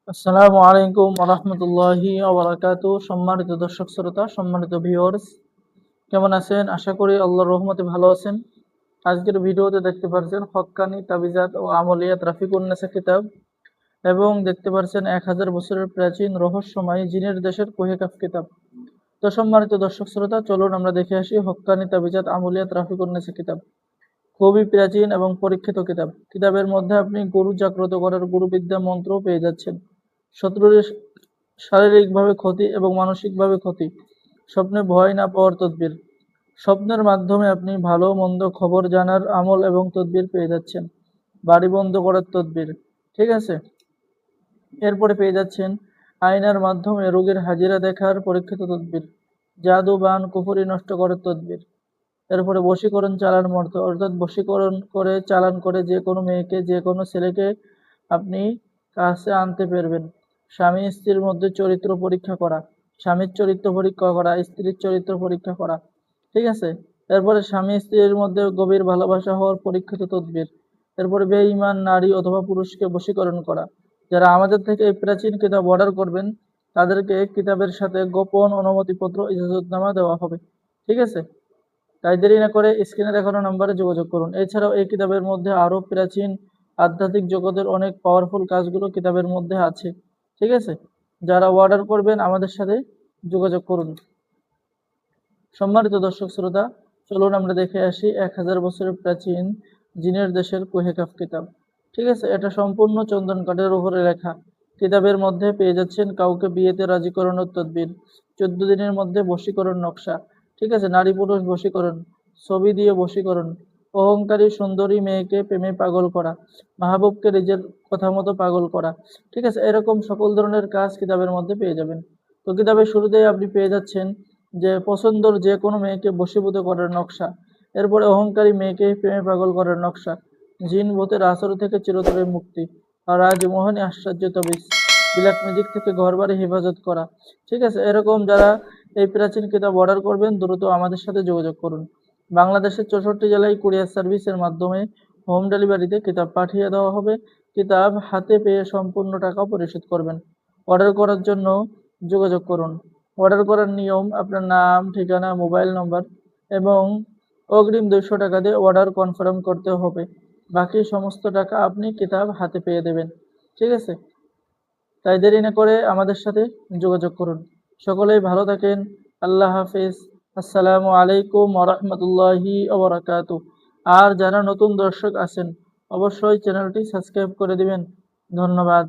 আসসালামু আলাইকুম রহমতুল্লাহি সম্মানিত দর্শক শ্রোতা, সম্মানিত ভিউয়ার্স, কেমন আছেন? আশা করি আল্লাহর রহমতে ভালো আছেন। আজকের ভিডিওতে দেখতে পাচ্ছেন হক্কানি তাবিজাত ও আমলিয়াত রাফিকুন্নেসা কিতাব, এবং দেখতে পাচ্ছেন 1000 বছরের প্রাচীন রহস্যময় জিনের দেশের কোহেকাফ কিতাব। তো সম্মানিত দর্শক শ্রোতা, চলুন আমরা দেখে আসি হক্কানি তাবিজাত আমলিয়াত রাফিকুন্নেসা কিতাব। খুবই প্রাচীন এবং পরীক্ষিত কিতাব। কিতাবের মধ্যে আপনি গুরু জাগ্রত করার গুরুবিদ্যা মন্ত্র পেয়ে যাচ্ছেন। শত্রুর শারীরিকভাবে ক্ষতি এবং মানসিকভাবে ক্ষতি, স্বপ্নে ভয় না পাওয়ার তদবির। স্বপ্নের মাধ্যমে আপনি ভালো মন্দ খবর জানার আমল এবং তদবির পেয়ে যাচ্ছেন। বাড়ি বন্ধ করার তদবির, ঠিক আছে। এরপরে পেয়ে যাচ্ছেন আয়নার মাধ্যমে রোগীর হাজিরা দেখার পরীক্ষিত তদবির। জাদু বান কুফরি নষ্ট করার তদবির। এরপরে বশীকরণ চালান মর্ত, অর্থাৎ বশীকরণ করে চালান করে যে কোনো মেয়েকে, যে কোনো ছেলেকে আপনি কাছে আনতে পারবেন। স্বামী স্ত্রীর মধ্যে চরিত্র পরীক্ষা করা, স্বামীর চরিত্র পরীক্ষা করা, স্ত্রীর চরিত্র পরীক্ষা করা, ঠিক আছে। এরপরে স্বামী স্ত্রীর মধ্যে গভীর ভালোবাসা হওয়ার পরীক্ষিত তদবির। এরপরে বেঈমান নারী অথবা পুরুষকে বশীকরণ করা। যারা আমাদের থেকে এই প্রাচীন কিতাব অর্ডার করবেন, তাদেরকে কিতাবের সাথে গোপন অনুমতিপত্র, ইজাজতনামা দেওয়া হবে, ঠিক আছে। তাই দেরি না করে স্ক্রিনে দেখানো নম্বরে যোগাযোগ করুন। এছাড়াও এই কিতাবের মধ্যে আরও প্রাচীন আধ্যাত্মিক জগতের অনেক পাওয়ারফুল কাজগুলো কিতাবের মধ্যে আছে, ঠিক আছে। যারা অর্ডার করবেন আমাদের সাথে যোগাযোগ করুন। সম্মানিত দর্শক শ্রোতা, চলুন আমরা দেখে আসি 1000 বছরের প্রাচীন জিনের দেশের কোহেকাফ কিতাব, ঠিক আছে। এটা সম্পূর্ণ চন্দন কাঠের উপরে লেখা। কিতাবের মধ্যে পেয়ে যাচ্ছেন কাউকে বিয়েতে রাজি করানোর তদবির, 14 দিনের মধ্যে বশীকরণ নকশা, ঠিক আছে। নারী পুরুষ বশীকরণ, ছবি দিয়ে বশীকরণ, অহংকারী সুন্দরী মেয়েকে প্রেমে পাগল করা, মাহবুবকে নিজের কথা মতো পাগল করা, ঠিক আছে। এরকম সকল ধরনের কাজ কিতাবের মধ্যে পেয়ে যাবেন। তো কিতাবের শুরুতেই আপনি পেয়ে যাচ্ছেন যে পছন্দর যে কোনো মেয়েকে বশীভূত করার নকশা। এরপরে অহংকারী মেয়েকে প্রেমে পাগল করার নকশা, জিন ভূতের আসর থেকে চিরতরে মুক্তি, আর রাজমোহনী আশ্চর্য তবিজ, ব্ল্যাক ম্যাজিক থেকে ঘরবাড়ি হেফাজত করা, ঠিক আছে। এরকম যারা এই প্রাচীন কিতাব অর্ডার করবেন, দ্রুত আমাদের সাথে যোগাযোগ করুন। বাংলাদেশের 64 জেলায় কুরিয়ার সার্ভিসের মাধ্যমে হোম ডেলিভারিতে কিতাব পাঠিয়ে দেওয়া হবে। কিতাব হাতে পেয়ে সম্পূর্ণ টাকা পরিশোধ করবেন। অর্ডার করার জন্য যোগাযোগ করুন। অর্ডার করার নিয়ম: আপনার নাম, ঠিকানা, মোবাইল নম্বর এবং অগ্রিম 200 টাকা দিয়ে অর্ডার কনফার্ম করতে হবে। বাকি সমস্ত টাকা আপনি কিতাব হাতে পেয়ে দেবেন, ঠিক আছে। তাই দেরি না করে আমাদের সাথে যোগাযোগ করুন। সকলেই ভালো থাকেন। আল্লাহ হাফেজ। আসসালামু আলাইকুম ওরহমতুল্লাহি ওবরাকাতু। আর যারা নতুন দর্শক আছেন, অবশ্যই চ্যানেলটি সাবস্ক্রাইব করে দিবেন। ধন্যবাদ।